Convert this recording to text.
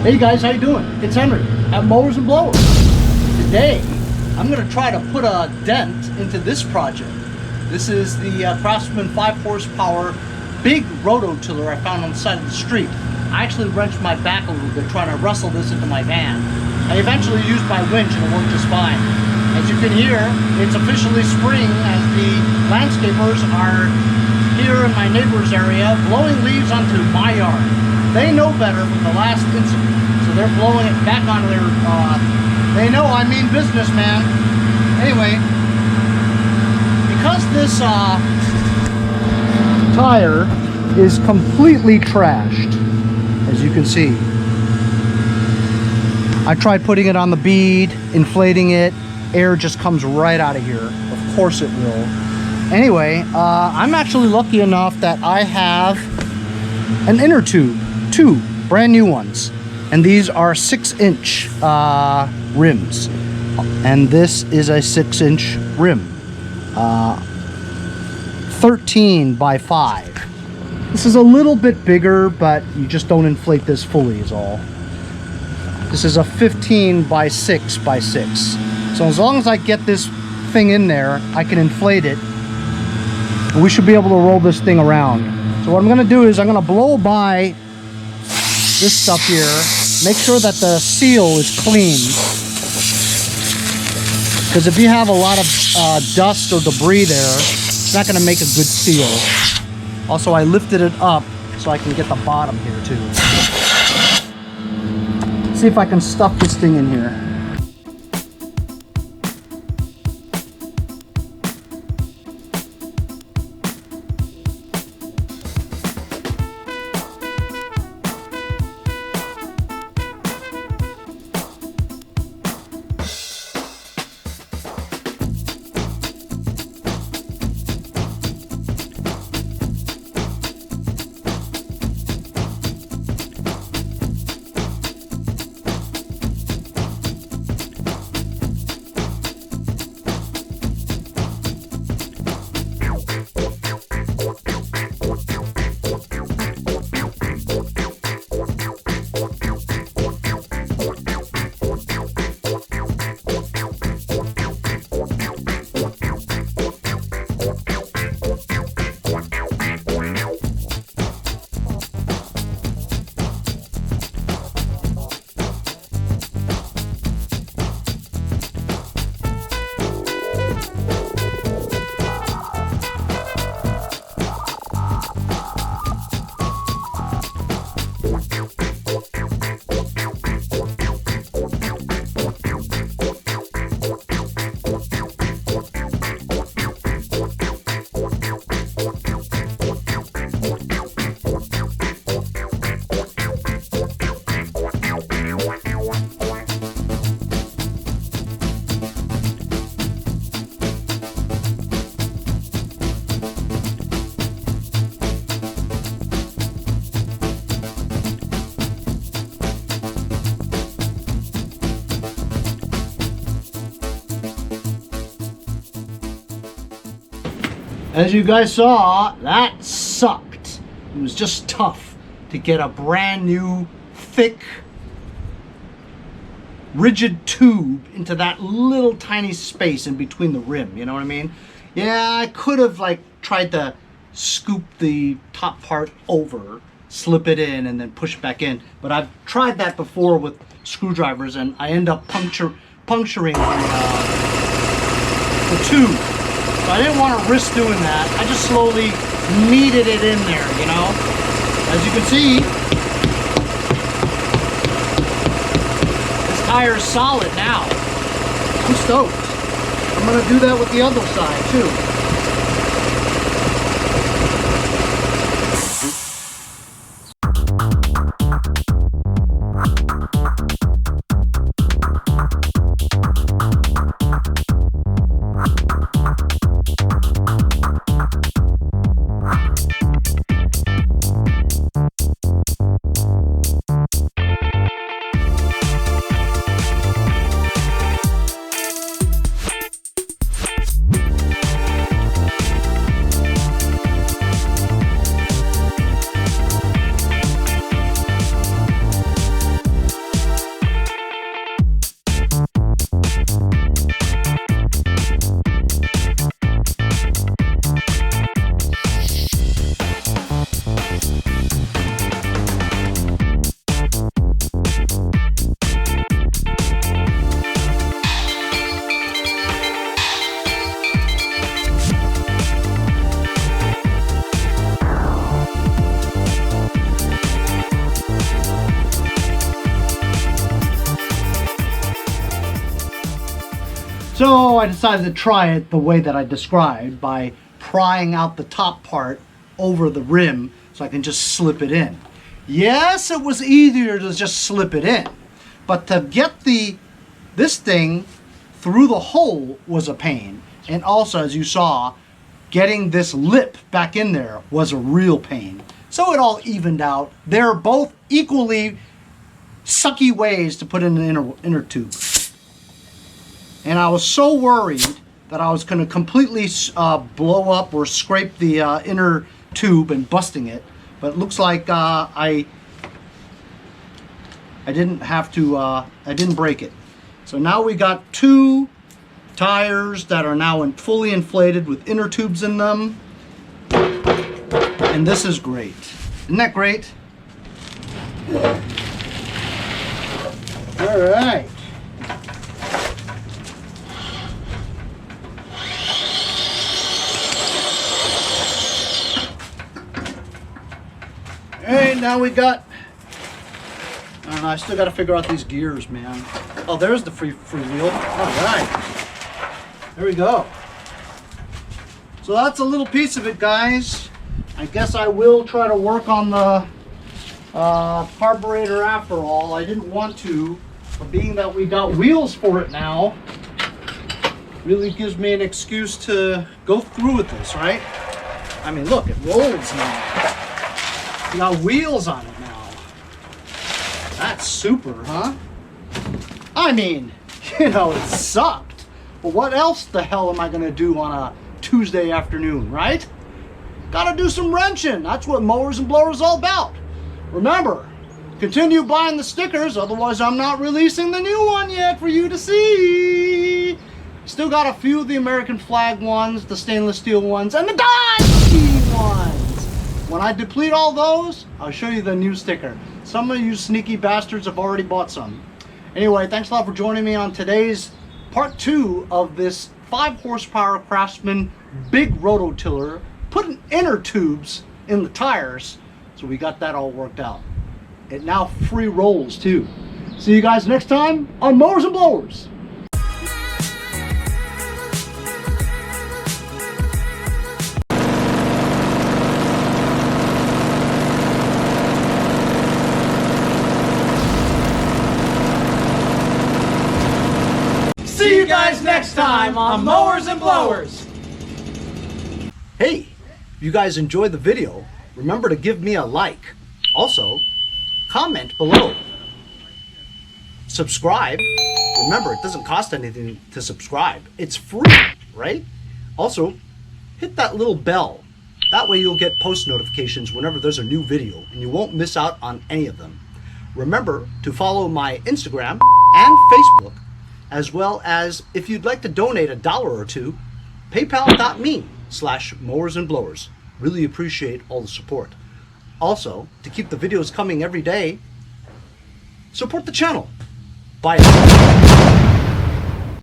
Hey guys, how you doing? It's Henry at Mowers and Blowers. Today, I'm going to try to put a dent into this project. This is the Craftsman 5 horsepower big rototiller I found on the side of the street. I actually wrenched my back a little bit trying to wrestle this into my van. I eventually used my winch and it worked just fine. As you can hear, it's officially spring as the landscapers are here in my neighbor's area blowing leaves onto my yard. They know better from the last incident, so they're blowing it back onto their, they know I mean business, man. Anyway, because this tire is completely trashed, as you can see. I tried putting it on the bead, inflating it, air just comes right out of here. Of course it will. Anyway, I'm actually lucky enough that I have an inner tube. Two brand new ones, and these are 6-inch rims, and this is a 6-inch rim, 13 by 5. This is a little bit bigger, but you just don't inflate this fully is all. This is a 15 by 6 by 6, so as long as I get this thing in there, I can inflate it, and we should be able to roll this thing around. So what I'm going to do is I'm going to blow by this stuff here, make sure that the seal is clean, because if you have a lot of dust or debris there, it's not going to make a good seal. Also, I lifted it up so I can get the bottom here too. See if I can stuff this thing in here. As you guys saw, that sucked. It was just tough to get a brand new, thick, rigid tube into that little tiny space in between the rim, you know what I mean? Yeah, I could have like tried to scoop the top part over, slip it in, and then push it back in. But I've tried that before with screwdrivers, and I end up puncturing the tube. So I didn't want to risk doing that. I just slowly kneaded it in there, you know? As you can see, this tire is solid now. I'm stoked. I'm going to do that with the other side too. So I decided to try it the way that I described, by prying out the top part over the rim so I can just slip it in. Yes, it was easier to just slip it in, but to get this thing through the hole was a pain. And also, as you saw, getting this lip back in there was a real pain. So it all evened out. They're both equally sucky ways to put in an inner tube. And I was so worried that I was going to completely blow up or scrape the inner tube and busting it. But it looks like I didn't have to, I didn't break it. So now we got 2 tires that are now fully inflated with inner tubes in them. And this is great. Isn't that great? All right. Hey, now we got, I don't know, I still got to figure out these gears, man. Oh, there's the free wheel. All right. There we go. So that's a little piece of it, guys. I guess I will try to work on the carburetor after all. I didn't want to, but being that we got wheels for it now, really gives me an excuse to go through with this, right? I mean, look, it rolls now. We got wheels on it now. That's super, huh? I mean, you know, it sucked. But what else the hell am I going to do on a Tuesday afternoon, right? Gotta do some wrenching. That's what Mowers and Blowers is all about. Remember, continue buying the stickers, otherwise I'm not releasing the new one yet for you to see. Still got a few of the American flag ones, the stainless steel ones, and the Dodge ones. When I deplete all those, I'll show you the new sticker. Some of you sneaky bastards have already bought some. Anyway, thanks a lot for joining me on today's part 2 of this 5 horsepower Craftsman big rototiller, putting inner tubes in the tires. So we got that all worked out. It now free rolls too. See you guys next time on Mowers and Blowers. See you guys next time on Mowers and Blowers. Hey, if you guys enjoyed the video, remember to give me a like. Also, comment below. Subscribe. Remember, it doesn't cost anything to subscribe. It's free, right? Also, hit that little bell. That way you'll get post notifications whenever there's a new video and you won't miss out on any of them. Remember to follow my Instagram and Facebook, as well as if you'd like to donate $1 or $2, paypal.me/Mowers and Blowers. Really appreciate all the support. Also, to keep the videos coming every day, support the channel. Bye.